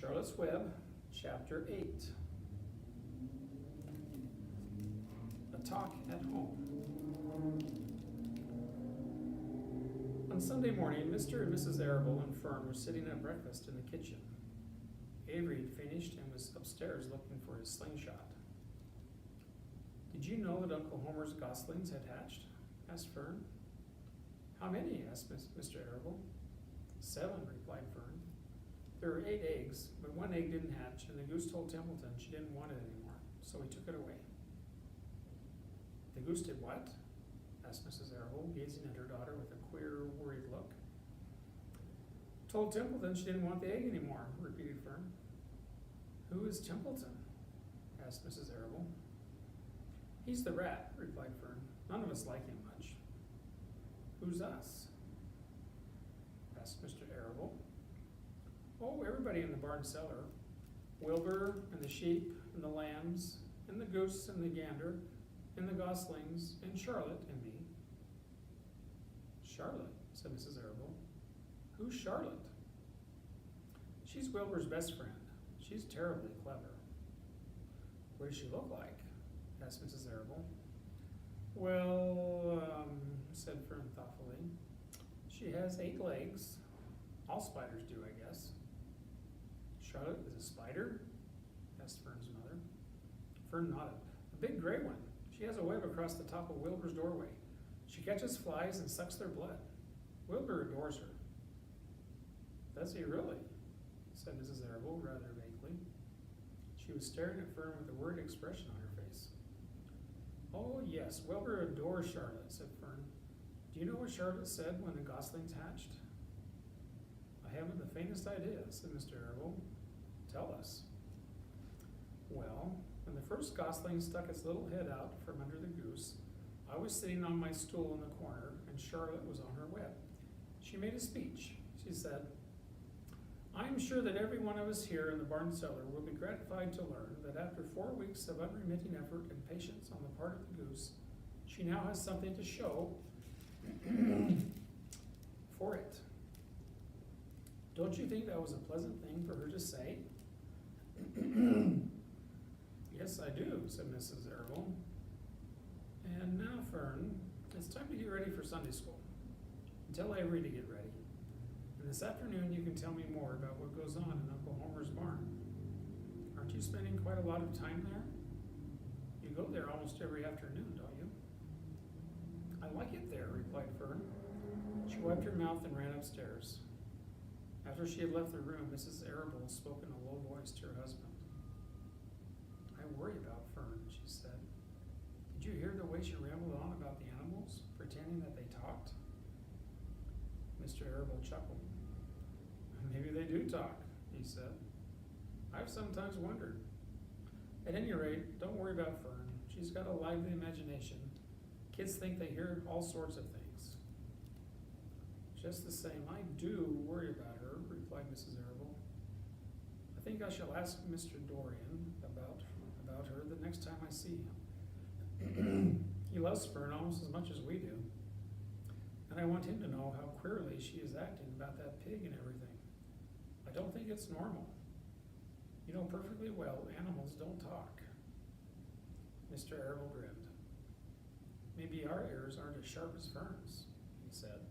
Charlotte's Web, Chapter 8. A Talk at Home. On Sunday morning, Mr. and Mrs. Arable and Fern were sitting at breakfast in the kitchen. Avery had finished and was upstairs looking for his slingshot. "Did you know that Uncle Homer's goslings had hatched?" asked Fern. "How many?" asked Mr. Arable. "7," replied Fern. "There were 8 eggs, but 1 egg didn't hatch, and the goose told Templeton she didn't want it anymore, so he took it away." "The goose did what?" asked Mrs. Arable, gazing at her daughter with a queer, worried look. "Told Templeton she didn't want the egg anymore," repeated Fern. "Who is Templeton?" asked Mrs. Arable. "He's the rat," replied Fern. "None of us like him much." "Who's us?" asked Mr. Arable. "Oh, everybody in the barn cellar. Wilbur, and the sheep, and the lambs, and the goose, and the gander, and the goslings, and Charlotte, and me." "Charlotte," said Mrs. Arable. "Who's Charlotte?" "She's Wilbur's best friend. She's terribly clever." "What does she look like?" asked Mrs. Arable. "Well, said Fern thoughtfully, "she has 8 legs. All spiders do, I guess." "Charlotte is a spider?" asked Fern's mother. Fern nodded. "A big gray one. She has a web across the top of Wilbur's doorway. She catches flies and sucks their blood. Wilbur adores her." "Does he really?" said Mrs. Arable rather vaguely. She was staring at Fern with a worried expression on her face. "Oh, yes, Wilbur adores Charlotte," said Fern. "Do you know what Charlotte said when the goslings hatched?" "I haven't the faintest idea," said Mr. Arable. "Tell us." "Well, when the first gosling stuck its little head out from under the goose, I was sitting on my stool in the corner, and Charlotte was on her web. She made a speech. She said, 'I am sure that every one of us here in the barn cellar will be gratified to learn that after 4 weeks of unremitting effort and patience on the part of the goose, she now has something to show for it.' Don't you think that was a pleasant thing for her to say?" "Yes, I do," said Mrs. Arable. "And now, Fern, it's time to get ready for Sunday school. Tell Avery to get ready. And this afternoon you can tell me more about what goes on in Uncle Homer's barn. Aren't you spending quite a lot of time there? You go there almost every afternoon, don't you?" "I like it there," replied Fern. She wiped her mouth and ran upstairs. After she had left the room, Mrs. Arable spoke in a low voice to her husband. "I worry about Fern," she said. "Did you hear the way she rambled on about the animals, pretending that they talked?" Mr. Arable chuckled. "Maybe they do talk," he said. "I've sometimes wondered. At any rate, don't worry about Fern. She's got a lively imagination. Kids think they hear all sorts of things." "Just the same, I do worry about her," replied Mrs. Arable. "I think I shall ask Mr. Dorian about her the next time I see him. He loves Fern almost as much as we do. And I want him to know how queerly she is acting about that pig and everything. I don't think it's normal. You know perfectly well animals don't talk." Mr. Arable grinned. "Maybe our ears aren't as sharp as Fern's," he said.